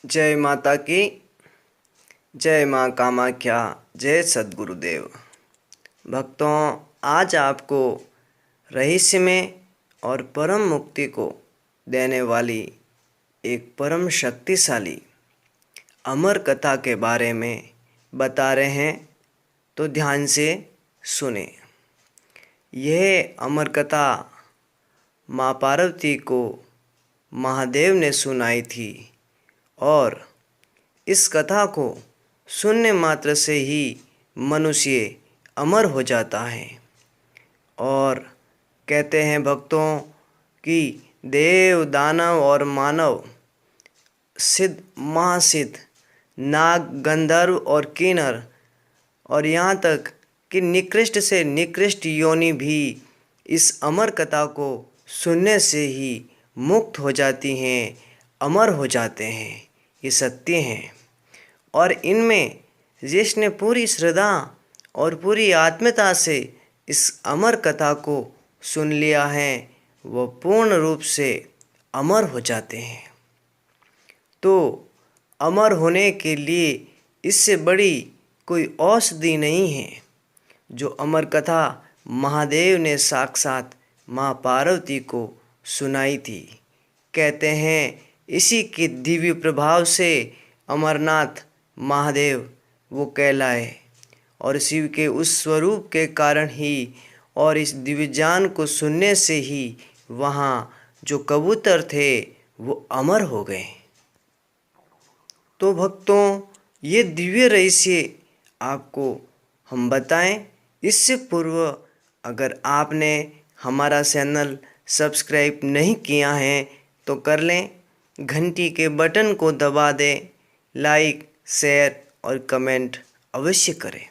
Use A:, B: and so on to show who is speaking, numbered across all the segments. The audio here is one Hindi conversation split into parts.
A: जय माता की। जय माँ कामाख्या। जय सद्गुरुदेव। भक्तों, आज आपको रहस्य में और परम मुक्ति को देने वाली एक परम शक्तिशाली अमर कथा के बारे में बता रहे हैं, तो ध्यान से सुने। यह अमर कथा माँ पार्वती को महादेव ने सुनाई थी और इस कथा को सुनने मात्र से ही मनुष्य अमर हो जाता है। और कहते हैं भक्तों कि देव, दानव और मानव, सिद्ध, महासिद्ध, नाग, गंधर्व और किन्नर और यहाँ तक कि निकृष्ट से निकृष्ट योनि भी इस अमर कथा को सुनने से ही मुक्त हो जाती हैं, अमर हो जाते हैं। ये सत्य हैं। और इनमें जिसने पूरी श्रद्धा और पूरी आत्मीयता से इस अमर कथा को सुन लिया है, वह पूर्ण रूप से अमर हो जाते हैं। तो अमर होने के लिए इससे बड़ी कोई औषधि नहीं है, जो अमर कथा महादेव ने साक्षात माँ पार्वती को सुनाई थी। कहते हैं इसी के दिव्य प्रभाव से अमरनाथ महादेव वो कहलाए, और शिव के उस स्वरूप के कारण ही और इस दिव्य ज्ञान को सुनने से ही वहाँ जो कबूतर थे वो अमर हो गए। तो भक्तों, ये दिव्य रहस्य आपको हम बताएं। इससे पूर्व अगर आपने हमारा चैनल सब्सक्राइब नहीं किया है तो कर लें, घंटी के बटन को दबा दें, लाइक, शेयर और कमेंट अवश्य करें।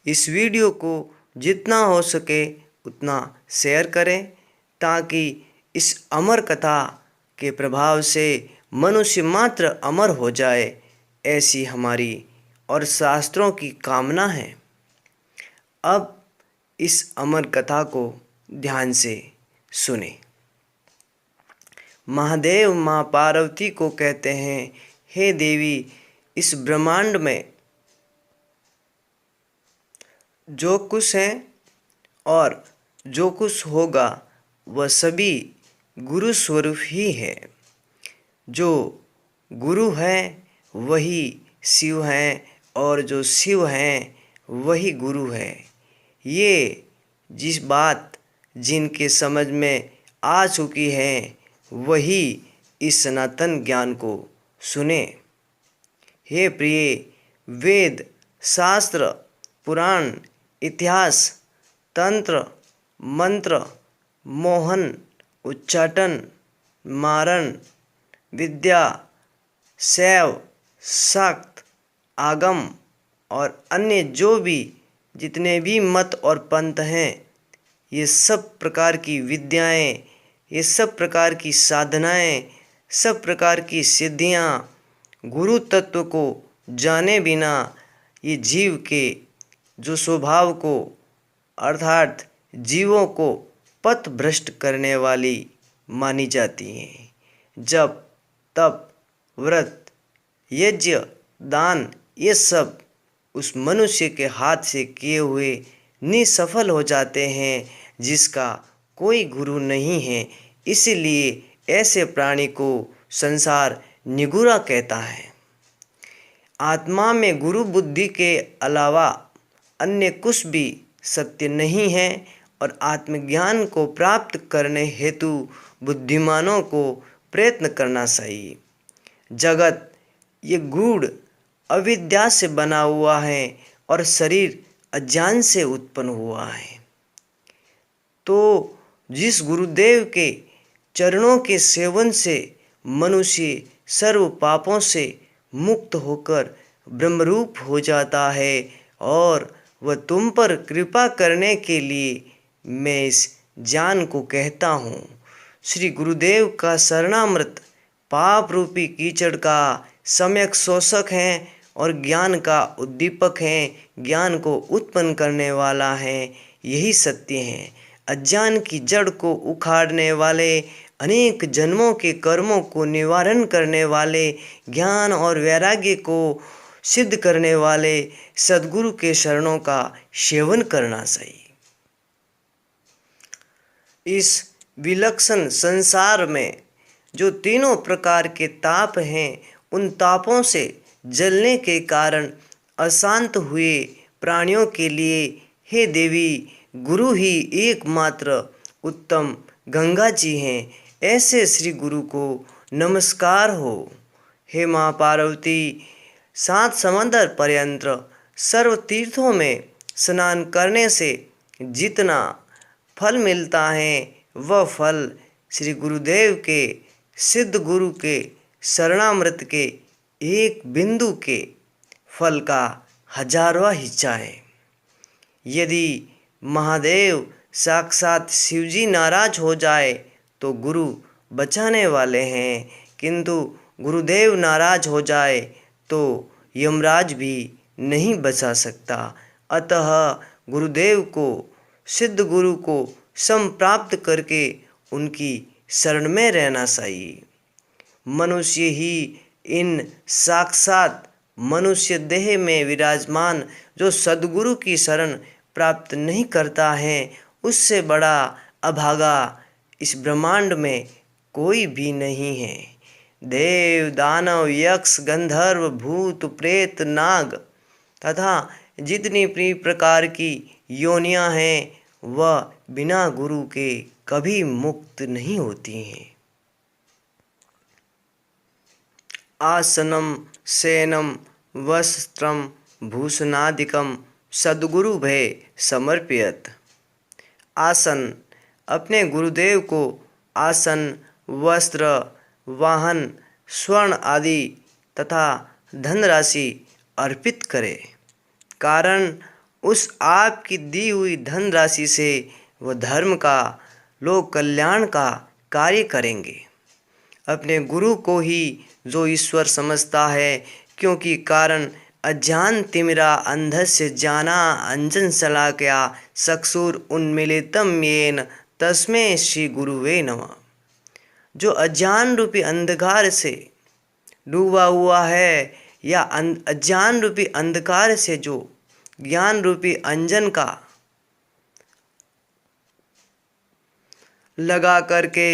A: इस वीडियो को जितना हो सके उतना शेयर करें, ताकि इस अमर कथा के प्रभाव से मनुष्य मात्र अमर हो जाए, ऐसी हमारी और शास्त्रों की कामना है। अब इस अमर कथा को ध्यान से सुने। महादेव माँ पार्वती को कहते हैं, हे देवी, इस ब्रह्मांड में जो कुछ है और जो कुछ होगा वह सभी गुरु स्वरूप ही है। जो गुरु है वही शिव है, और जो शिव हैं वही गुरु है। ये जिस बात जिनके समझ में आ चुकी है वही इस सनातन ज्ञान को सुने। हे प्रिय, वेद, शास्त्र, पुराण, इतिहास, तंत्र, मंत्र, मोहन, उच्चाटन, मारण, विद्या, शैव, शाक्त, आगम और अन्य जो भी जितने भी मत और पंथ हैं, ये सब प्रकार की विद्याएं, ये सब प्रकार की साधनाएं, सब प्रकार की सिद्धियां गुरु तत्व को जाने बिना ये जीव के जो स्वभाव को अर्थात जीवों को पथ भ्रष्ट करने वाली मानी जाती हैं। जब तप, व्रत, यज्ञ, दान, ये सब उस मनुष्य के हाथ से किए हुए निसफल हो जाते हैं, जिसका कोई गुरु नहीं है। इसलिए ऐसे प्राणी को संसार निगुरा कहता है। आत्मा में गुरु बुद्धि के अलावा अन्य कुछ भी सत्य नहीं है, और आत्मज्ञान को प्राप्त करने हेतु बुद्धिमानों को प्रयत्न करना चाहिए। जगत ये गूढ़ अविद्या से बना हुआ है और शरीर अज्ञान से उत्पन्न हुआ है। तो जिस गुरुदेव के चरणों के सेवन से मनुष्य सर्व पापों से मुक्त होकर ब्रह्मरूप हो जाता है, और वह तुम पर कृपा करने के लिए मैं इस ज्ञान को कहता हूँ। श्री गुरुदेव का शरणामृत पाप रूपी कीचड़ का सम्यक शोषक है और ज्ञान का उद्दीपक है, ज्ञान को उत्पन्न करने वाला है। यही सत्य है। अज्ञान की जड़ को उखाड़ने वाले, अनेक जन्मों के कर्मों को निवारण करने वाले, ज्ञान और वैराग्य को सिद्ध करने वाले सद्गुरु के शरणों का सेवन करना चाहिए। इस विलक्षण संसार में जो तीनों प्रकार के ताप हैं, उन तापों से जलने के कारण अशांत हुए प्राणियों के लिए हे देवी, गुरु ही एकमात्र उत्तम गंगा जी हैं। ऐसे श्री गुरु को नमस्कार हो। हे माँ पार्वती, 7 समंदर पर्यंत सर्व तीर्थों में स्नान करने से जितना फल मिलता है, वह फल श्री गुरुदेव के, सिद्ध गुरु के शरणामृत के एक बिंदु के फल का 1000वां हिस्सा है। यदि महादेव साक्षात शिवजी नाराज हो जाए तो गुरु बचाने वाले हैं, किंतु गुरुदेव नाराज हो जाए तो यमराज भी नहीं बचा सकता। अतः गुरुदेव को, सिद्ध गुरु को संप्राप्त करके उनकी शरण में रहना चाहिए। मनुष्य ही इन साक्षात मनुष्य देह में विराजमान जो सद्गुरु की शरण प्राप्त नहीं करता है, उससे बड़ा अभागा इस ब्रह्मांड में कोई भी नहीं है। देव, दानव, यक्ष, गंधर्व, भूत, प्रेत, नाग तथा जितनी भी प्रकार की योनियां हैं, वह बिना गुरु के कभी मुक्त नहीं होती हैं। आसनम शयनम वस्त्रम भूषणादिकम सद्गुरु भय समर्पयत। आसन, अपने गुरुदेव को आसन, वस्त्र, वाहन, स्वर्ण आदि तथा धनराशि अर्पित करें। कारण उस आपकी दी हुई धनराशि से वह धर्म का, लोक कल्याण का कार्य करेंगे। अपने गुरु को ही जो ईश्वर समझता है, क्योंकि कारण अज्ञान तिमिरा अंधस्य ज्ञाना अंजन शलाकया चक्षुर उन्मीलितम येन तस्मै श्री गुरुवे नमः। जो अज्ञान रूपी अंधकार से डूबा हुआ है, या अज्ञान रूपी अंधकार से जो ज्ञान रूपी अंजन का लगा करके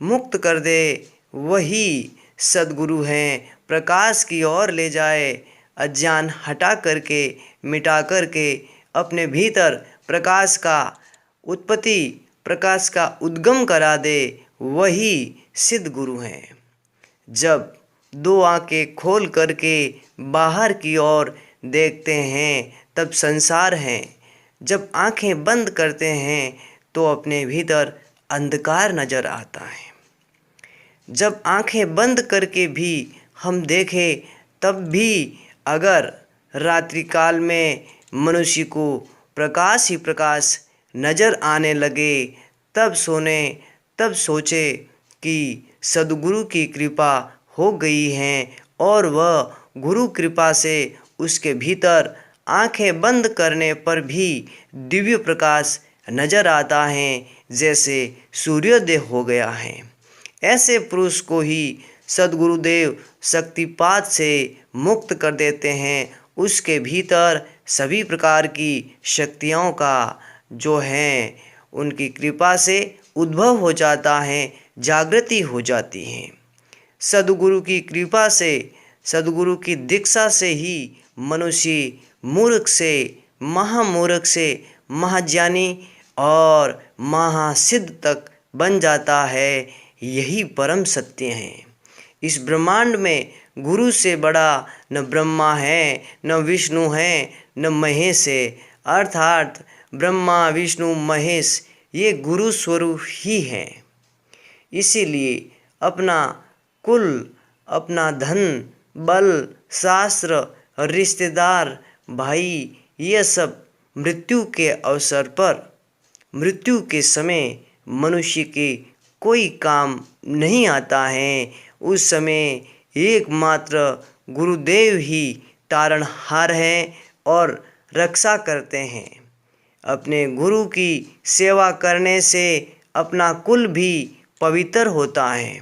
A: मुक्त कर दे, वही सद्गुरु हैं। प्रकाश की ओर ले जाए, अज्ञान हटा करके, मिटा करके अपने भीतर प्रकाश का उत्पत्ति, प्रकाश का उद्गम करा दे, वही सिद्ध गुरु हैं। जब 2 आंखें खोल करके बाहर की ओर देखते हैं तब संसार है। जब आंखें बंद करते हैं तो अपने भीतर अंधकार नजर आता है। जब आंखें बंद करके भी हम देखें तब भी अगर रात्रि काल में मनुष्य को प्रकाश ही प्रकाश नजर आने लगे, तब सोचे कि सद्गुरु की कृपा हो गई है और वह गुरु कृपा से उसके भीतर आंखें बंद करने पर भी दिव्य प्रकाश नजर आता है, जैसे सूर्योदय हो गया है। ऐसे पुरुष को ही सद्गुरुदेव शक्तिपात से मुक्त कर देते हैं। उसके भीतर सभी प्रकार की शक्तियों का जो हैं, उनकी कृपा से उद्भव हो जाता है, जागृति हो जाती है। सद्गुरु की कृपा से, सद्गुरु की दीक्षा से ही मनुष्य मूर्ख से, महामूर्ख से महाज्ञानी और महासिद्ध तक बन जाता है। यही परम सत्य है। इस ब्रह्मांड में गुरु से बड़ा न ब्रह्मा है, न विष्णु है, न महेश है। अर्थात ब्रह्मा, विष्णु, महेश ये गुरु स्वरूप ही हैं। इसीलिए अपना कुल, अपना धन, बल, शास्त्र, रिश्तेदार, भाई, ये सब मृत्यु के अवसर पर, मृत्यु के समय मनुष्य के कोई काम नहीं आता है। उस समय एकमात्र गुरुदेव ही तारणहार हैं और रक्षा करते हैं। अपने गुरु की सेवा करने से अपना कुल भी पवित्र होता है।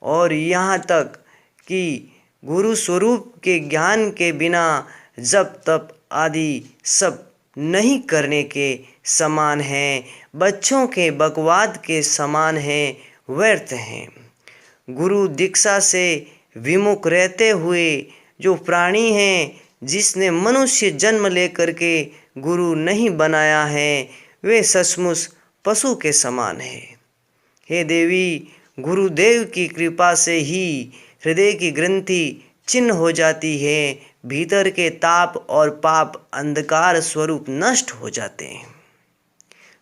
A: और यहाँ तक कि गुरु स्वरूप के ज्ञान के बिना जप तप आदि सब नहीं करने के समान हैं, बच्चों के बकवाद के समान हैं, व्यर्थ हैं। गुरु दीक्षा से विमुख रहते हुए जो प्राणी हैं, जिसने मनुष्य जन्म लेकर के गुरु नहीं बनाया है, वे सचमुच पशु के समान हैं। हे देवी, गुरुदेव की कृपा से ही हृदय की ग्रंथि चिन्ह हो जाती है, भीतर के ताप और पाप अंधकार स्वरूप नष्ट हो जाते हैं।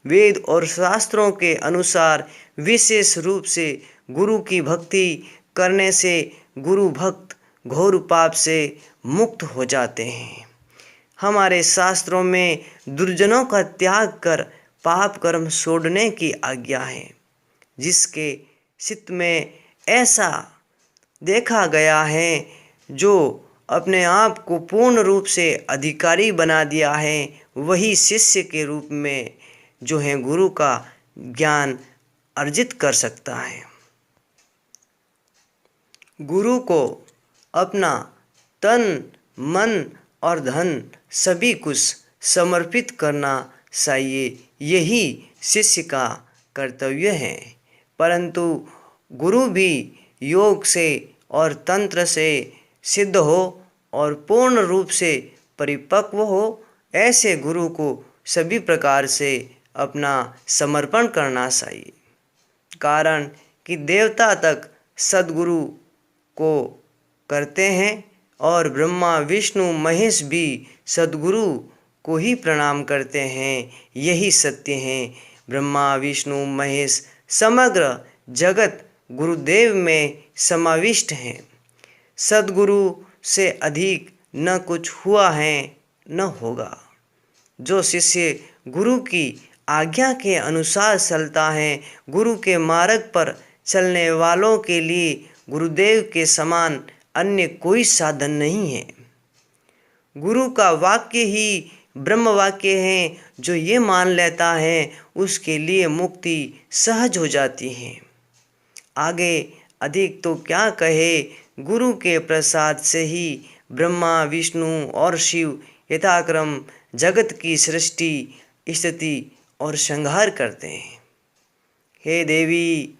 A: वेद और शास्त्रों के अनुसार विशेष रूप से गुरु की भक्ति करने से गुरु भक्त घोर पाप से मुक्त हो जाते हैं। हमारे शास्त्रों में दुर्जनों का त्याग कर पाप कर्म छोड़ने की आज्ञा है। जिसके चित्त में ऐसा देखा गया है, जो अपने आप को पूर्ण रूप से अधिकारी बना दिया है, वही शिष्य के रूप में जो है गुरु का ज्ञान अर्जित कर सकता है। गुरु को अपना तन मन और धन सभी कुछ समर्पित करना चाहिए, यही शिष्य का कर्तव्य है। परंतु गुरु भी योग से और तंत्र से सिद्ध हो और पूर्ण रूप से परिपक्व हो, ऐसे गुरु को सभी प्रकार से अपना समर्पण करना चाहिए। कारण कि देवता तक सद्गुरु को करते हैं और ब्रह्मा विष्णु महेश भी सद्गुरु को ही प्रणाम करते हैं, यही सत्य है। ब्रह्मा विष्णु महेश समग्र जगत गुरुदेव में समाविष्ट हैं। सद्गुरु से अधिक न कुछ हुआ है न होगा। जो शिष्य गुरु की आज्ञा के अनुसार चलता है, गुरु के मार्ग पर चलने वालों के लिए गुरुदेव के समान अन्य कोई साधन नहीं है। गुरु का वाक्य ही ब्रह्म वाक्य है। जो ये मान लेता है, उसके लिए मुक्ति सहज हो जाती है। आगे अधिक तो क्या कहे, गुरु के प्रसाद से ही ब्रह्मा विष्णु और शिव यथाक्रम जगत की सृष्टि स्थिति और संहार करते हैं। हे देवी,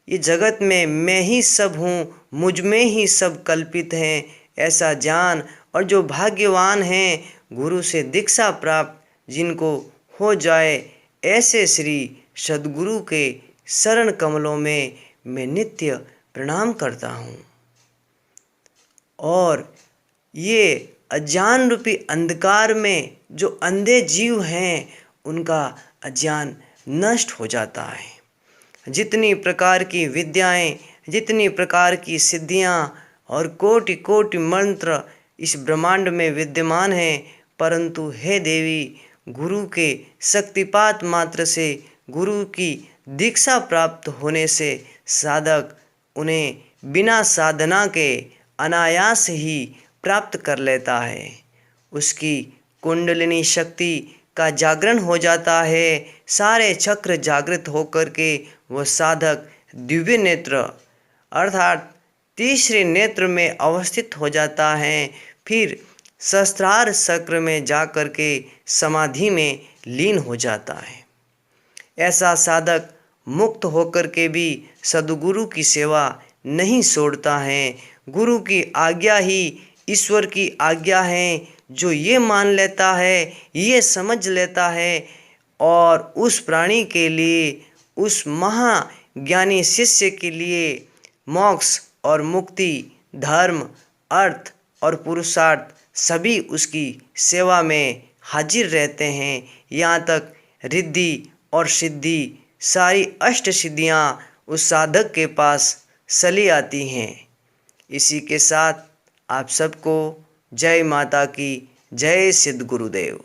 A: ये जगत में मैं ही सब हूँ, मुझ में ही सब कल्पित हैं, ऐसा जान। और जो भाग्यवान हैं, गुरु से दीक्षा प्राप्त जिनको हो जाए, ऐसे श्री सद्गुरु के शरण कमलों में मैं नित्य प्रणाम करता हूँ। और ये अज्ञान रूपी अंधकार में जो अंधे जीव हैं, उनका अज्ञान नष्ट हो जाता है। जितनी प्रकार की विद्याएं, जितनी प्रकार की सिद्धियां और कोटि कोटि मंत्र इस ब्रह्मांड में विद्यमान हैं, परंतु हे देवी, गुरु के शक्तिपात मात्र से, गुरु की दीक्षा प्राप्त होने से साधक उन्हें बिना साधना के अनायास ही प्राप्त कर लेता है। उसकी कुंडलिनी शक्ति का जागरण हो जाता है। सारे चक्र जागृत होकर के वह साधक दिव्य नेत्र अर्थात तीसरे नेत्र में अवस्थित हो जाता है। फिर सहस्त्रार चक्र में जाकर के समाधि में लीन हो जाता है। ऐसा साधक मुक्त होकर के भी सद्गुरु की सेवा नहीं छोड़ता है। गुरु की आज्ञा ही ईश्वर की आज्ञा है। जो ये मान लेता है, ये समझ लेता है, और उस प्राणी के लिए, उस महाज्ञानी शिष्य के लिए मोक्ष और मुक्ति, धर्म, अर्थ और पुरुषार्थ सभी उसकी सेवा में हाजिर रहते हैं। यहाँ तक रिद्धि और सिद्धि, सारी अष्ट सिद्धियाँ उस साधक के पास चली आती हैं। इसी के साथ आप सबको जय माता की, जय सिद्ध गुरुदेव।